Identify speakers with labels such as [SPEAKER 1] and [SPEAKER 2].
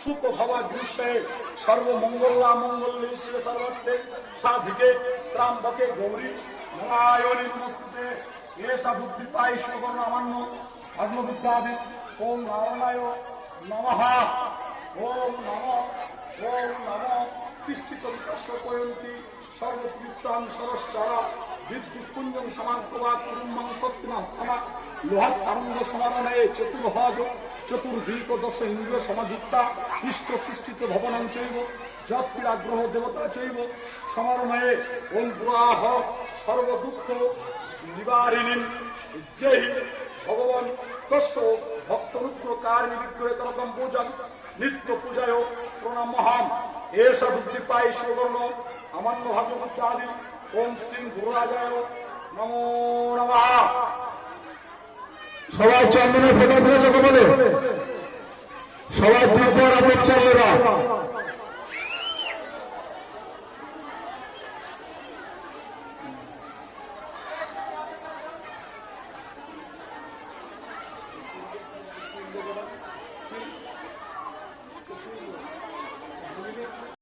[SPEAKER 1] সুখ ভবা দৃশ্যে সর্বমঙ্গলা মঙ্গলে শিব সর্বত্রে সাধিকে ত্রাম্বকে গৌরী নারায়ণী নমস্তুতে এষা বুদ্ধি পাই শ্রবণ আমান্য ভগ্নবুদ্ধাদি ওম নারায়ণায় নমঃ ওম নমঃ তিষ্ঠিত বিকস্য পয়ন্তি সর্বপৃষ্টাং সরস্বরা বিদ্যুৎ পুঞ্জং সমান্তবাদ কুরুম্বং সত্যমাস্তমা লোহাত আনন্দ সমারণে চতুর্ভজ চতুর্দিক দশ ইন্দ্রিয় সমাযুক্তা ইষ্ট তিষ্ঠিত ভবনং চৈব যৎপীড়াগ্রহ দেবতা চৈব সমারণে ওম পুরাহ সর্বদুঃখ নিবারিণী জয় ভগবান কষ্ট ভক্তরুদ্র কারণী বিগ্রহতরকম পূজন নিত্য পূজায় প্রণামহাম এষা বুদ্ধি পাই সুবর্ণ আমান্য ভাগবতাদি ওম শ্রী গুরুরাজায় নমো নমঃ।
[SPEAKER 2] সবাই চন্দনের ফোটা ফেলেছে কবলে, সবাই তীব্র চন্দ্রা